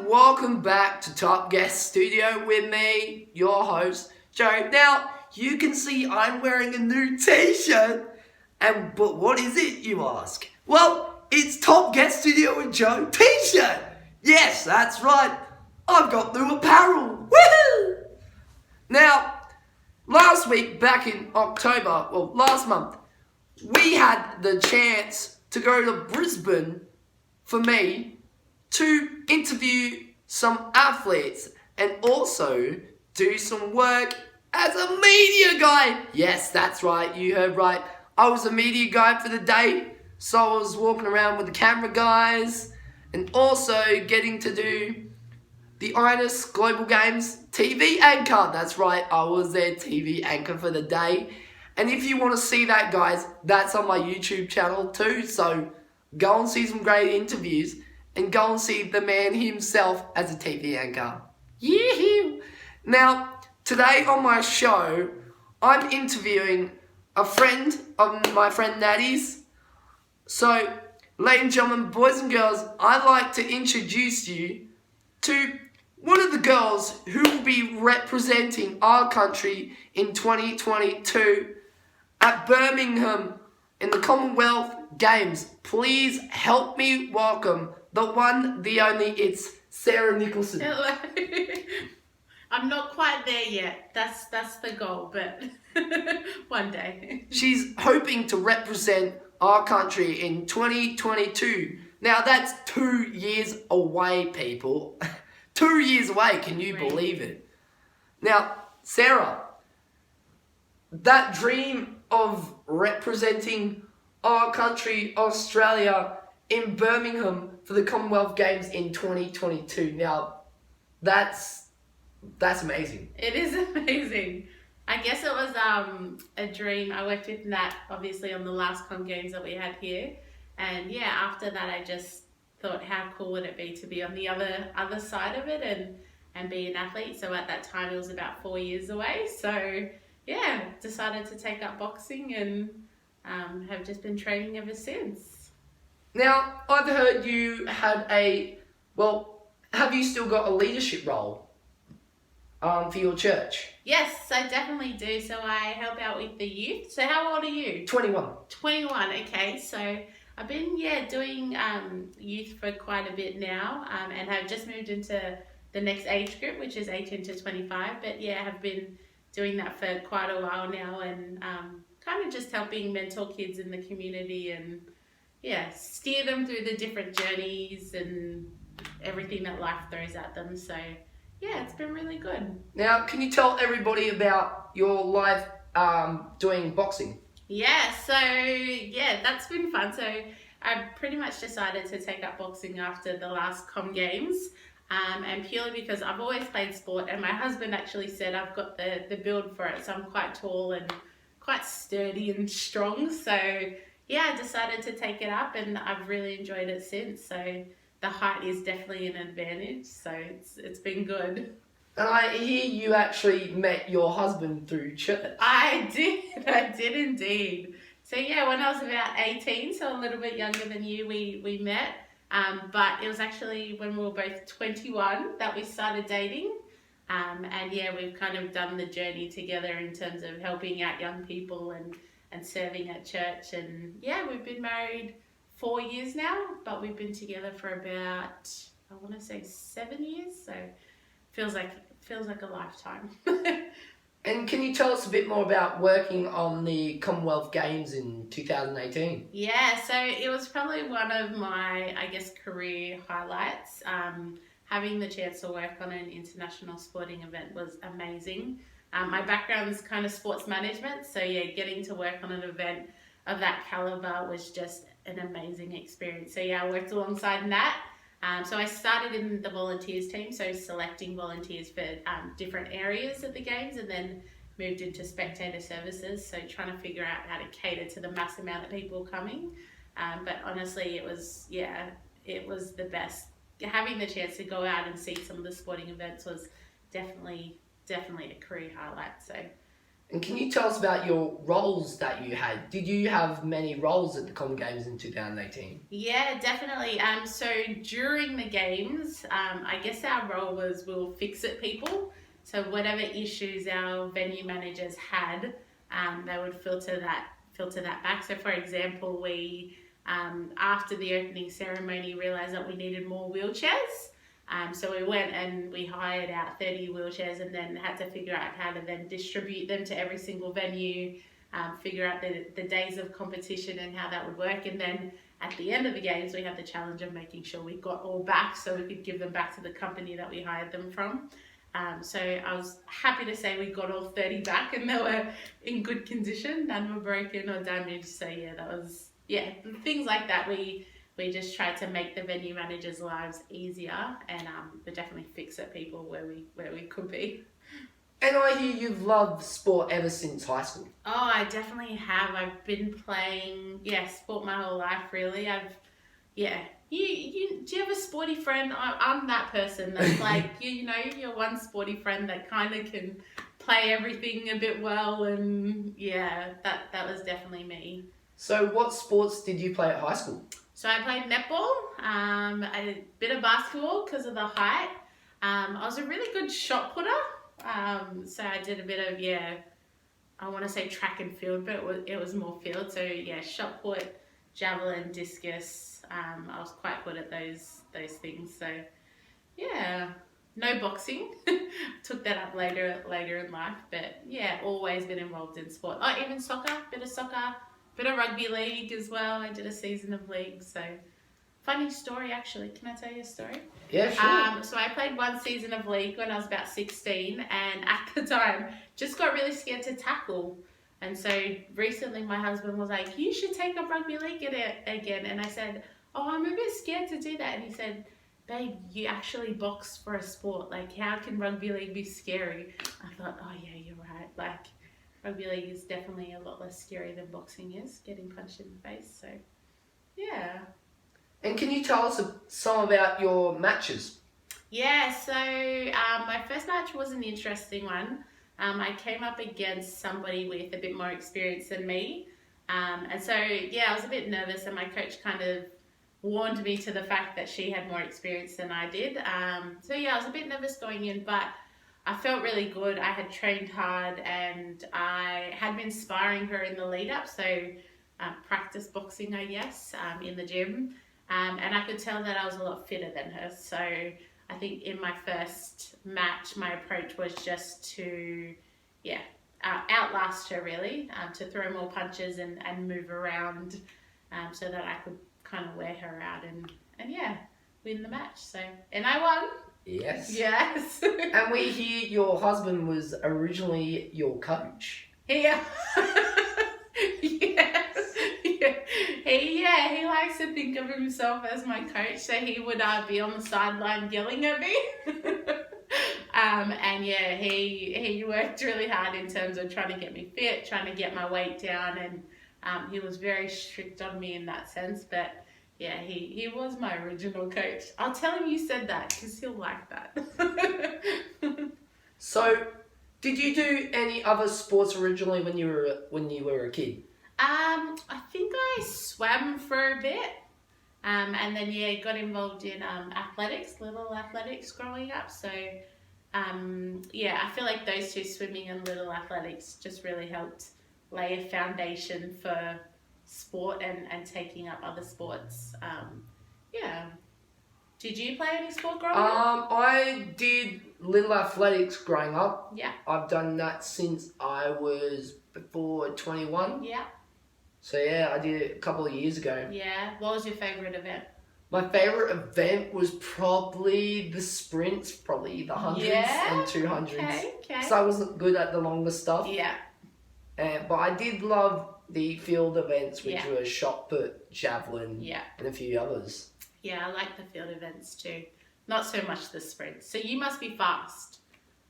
welcome back to Top Guest Studio with me, your host, Joe. Now, you can see I'm wearing a new t-shirt, but what is it, you ask? Well, it's Top Guest Studio with Joe t-shirt. Yes, that's right. I've got new apparel. Woohoo! Now, last week, back in October, last month, we had the chance to go to Brisbane for me to interview some athletes and also do some work as a media guy. Yes, that's right, you heard right. I was a media guy for the day, so I was walking around with the camera guys and also getting to do the INIS Global Games TV anchor. That's right, I was their TV anchor for the day. And if you want to see that, guys, that's on my YouTube channel too, so go and see some great interviews and go and see the man himself as a TV anchor. Yee-hoo! Now, today on my show, I'm interviewing a friend of my friend Natty's. So, ladies and gentlemen, boys and girls, I'd like to introduce you to one of the girls who will be representing our country in 2022 at Birmingham in the Commonwealth Games. Please help me welcome the one, the only, it's Sarah Nicholson. Hello. I'm not quite there yet. That's the goal, but one day. She's hoping to represent our country in 2022. Now that's 2 years away, people. 2 years away, can you believe it? Now, Sarah, that dream of representing our country, Australia, in Birmingham for the Commonwealth Games in 2022. Now, that's amazing. It is amazing. I guess it was a dream. I worked with Nat, obviously, on the last Com Games that we had here. And yeah, after that, I just thought, how cool would it be to be on the other side of it and be an athlete. So at that time, it was about 4 years away. So yeah, decided to take up boxing and have just been training ever since. Now, I've heard you had have you still got a leadership role for your church? Yes, I definitely do. So I help out with the youth. So how old are you? 21. 21, okay. So I've been, doing youth for quite a bit now and have just moved into the next age group, which is 18 to 25. But yeah, have been doing that for quite a while now and kind of just helping mentor kids in the community and steer them through the different journeys and everything that life throws at them. So yeah, it's been really good. Now, can you tell everybody about your life doing boxing? Yeah, so that's been fun. So I pretty much decided to take up boxing after the last Com Games. And purely because I've always played sport and my husband actually said I've got the build for it. So I'm quite tall and quite sturdy and strong. So yeah, I decided to take it up and I've really enjoyed it since. So the height is definitely an advantage. So it's been good. And I hear you actually met your husband through church. I did indeed. So yeah, when I was about 18, so a little bit younger than you, we met. But it was actually when we were both 21 that we started dating. And yeah, we've kind of done the journey together in terms of helping out young people and serving at church. And yeah, we've been married 4 years now, but we've been together for about, I want to say 7 years. So feels like a lifetime. And can you tell us a bit more about working on the Commonwealth Games in 2018? Yeah, so it was probably one of my, I guess, career highlights. Having the chance to work on an international sporting event was amazing. My background is kind of sports management, so yeah, getting to work on an event of that caliber was just an amazing experience. So yeah, I worked alongside Nat. So I started in the volunteers team, so selecting volunteers for different areas of the games, and then moved into spectator services, so trying to figure out how to cater to the mass amount of people coming. But honestly, it was the best. Having the chance to go out and see some of the sporting events was definitely a career highlight. So And can you tell us about your roles that you had? Did you have many roles at the Common Games in 2018? Yeah, definitely. So during the games, I guess our role was we'll fix it people. So whatever issues our venue managers had, they would filter that back. So for example, we after the opening ceremony realised that we needed more wheelchairs. So we went and we hired out 30 wheelchairs and then had to figure out how to then distribute them to every single venue, figure out the days of competition and how that would work. And then at the end of the games, we had the challenge of making sure we got all back so we could give them back to the company that we hired them from. So I was happy to say we got all 30 back and they were in good condition. None were broken or damaged. So yeah, that was, things like that. We just tried to make the venue managers' lives easier and we definitely fix it people where we could be. And I hear you've loved sport ever since high school. Oh, I definitely have. I've been playing, sport my whole life, really. You do you have a sporty friend? I'm that person that's like, you're one sporty friend that kind of can play everything a bit well and that was definitely me. So what sports did you play at high school? So I played netball, a bit of basketball because of the height. I was a really good shot putter. So I did a bit of, I want to say track and field, but it was more field. So shot put, javelin, discus. I was quite good at those things. So no boxing. Took that up later in life, but always been involved in sport. Oh, even soccer, bit of rugby league as well. I did a season of league. So funny story actually. Can I tell you a story? Yeah, sure. So I played one season of league when I was about 16 and at the time just got really scared to tackle. And so recently my husband was like, you should take up rugby league again. And I said, oh, I'm a bit scared to do that. And he said, babe, you actually box for a sport. Like, how can rugby league be scary? I thought, oh yeah, you're right. Like, rugby league is definitely a lot less scary than boxing is, getting punched in the face. So, yeah. And can you tell us some about your matches? Yeah, so my first match was an interesting one. I came up against somebody with a bit more experience than me. And so, I was a bit nervous and my coach kind of warned me to the fact that she had more experience than I did. I was a bit nervous going in, but I felt really good. I had trained hard and I had been sparring her in the lead up. So practice boxing, I guess, in the gym. And I could tell that I was a lot fitter than her. So I think in my first match, my approach was just to, outlast her really, to throw more punches and move around so that I could kind of wear her out and win the match. So, and I won. Yes. Yes. And we hear your husband was originally your coach. Yeah. He likes to think of himself as my coach, so he would be on the sideline yelling at me. He worked really hard in terms of trying to get me fit, trying to get my weight down, and he was very strict on me in that sense. But he was my original coach. I'll tell him you said that because he'll like that. So, did you do any other sports originally when you were a kid? I think I swam for a bit, and then got involved in little athletics growing up. So, I feel like those two, swimming and little athletics, just really helped lay a foundation for sport and taking up other sports. Did you play any sport growing up? I did little athletics growing up. Yeah. I've done that since I was before 21. Yeah. So I did it a couple of years ago. Yeah. What was your favourite event? My favourite event was probably the sprints, probably the 100s and 200s. Okay. Because I wasn't good at the longer stuff. Yeah. But I did love the field events, which were shot put, javelin, and a few others. Yeah, I like the field events too. Not so much the sprints. So you must be fast.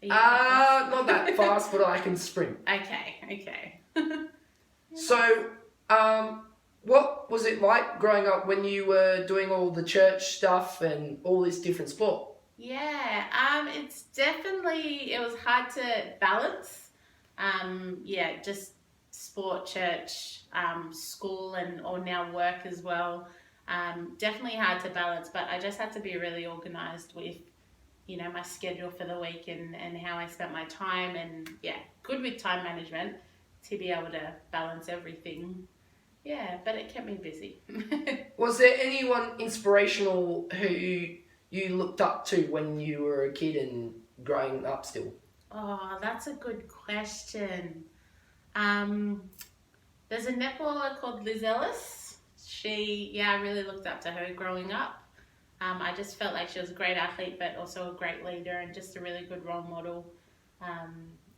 Not that fast, but I can sprint. Okay. So, what was it like growing up when you were doing all the church stuff and all this different sport? Yeah, it was hard to balance. Yeah, just sport, church, school, and or now work as well. Definitely hard to balance, but I just had to be really organised with, my schedule for the week and how I spent my time, and yeah, good with time management to be able to balance everything. Yeah, but it kept me busy. Was there anyone inspirational who you looked up to when you were a kid and growing up still? Oh, that's a good question. There's a netballer called Liz Ellis. I really looked up to her growing up. I just felt like she was a great athlete, but also a great leader and just a really good role model.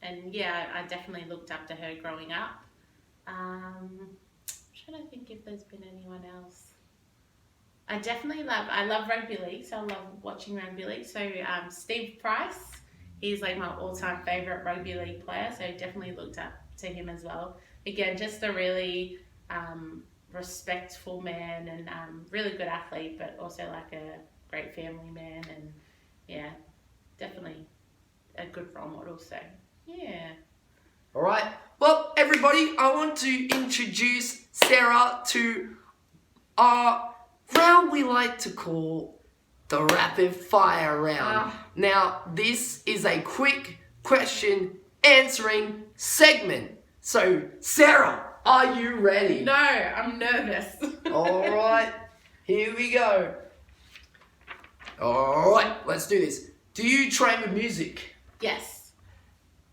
And yeah, I definitely looked up to her growing up. I'm trying to think if there's been anyone else. I love rugby league, so I love watching rugby league. So Steve Price, he's like my all-time favourite rugby league player, so definitely looked up to him as well. Again, just a really respectful man and really good athlete, but also like a great family man, and yeah, definitely a good role model. So yeah. All right. Well, everybody, I want to introduce Sarah to our round we like to call the rapid fire round. Now, this is a quick question answering segment. So, Sarah, are you ready? No, I'm nervous. All right, here we go. All right, let's do this. Do you train with music? Yes.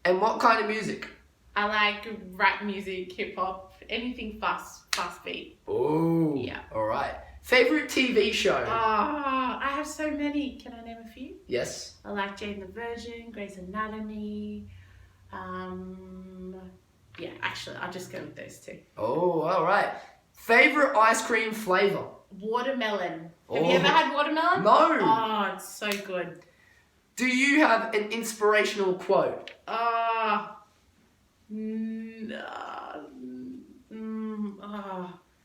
And what kind of music? I like rap music, hip hop, anything fast beat. Oh, yeah. All right. Favorite TV show? I have so many. Can I name a few? Yes. I like Jane the Virgin, Grey's Anatomy. Yeah, actually, I'll just go with those two. Oh, all right. Favorite ice cream flavor? Watermelon. Have you ever had watermelon? No. Oh, it's so good. Do you have an inspirational quote?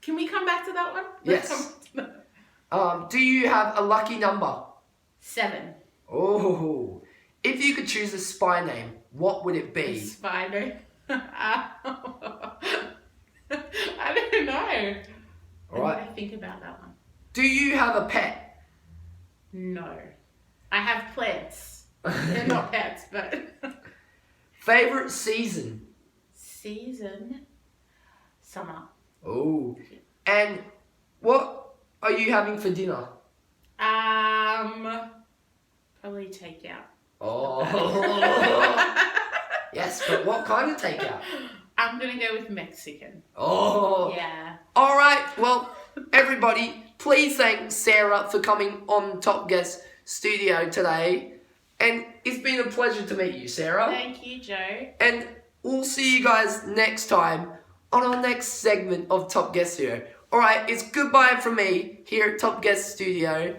Can we come back to that one? Yes. Do you have a lucky number? 7. Oh. If you could choose a spy name, what would it be? Spy name? I don't know. All right. Let me think about that one. Do you have a pet? No. I have plants. They're not pets, but... Favorite season? Season? Summer. Oh. And what are you having for dinner? Probably takeout. Oh. Yes, but what kind of takeout? I'm going to go with Mexican. Oh. Yeah. All right. Well, everybody, please thank Sarah for coming on Top Guest Studio today. And it's been a pleasure to meet you, Sarah. Thank you, Joe. And we'll see you guys next time on our next segment of Top Guest Studio. All right, it's goodbye from me here at Top Guest Studio.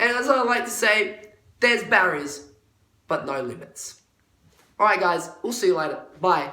And as I like to say, there's barriers, but no limits. All right, guys, we'll see you later. Bye.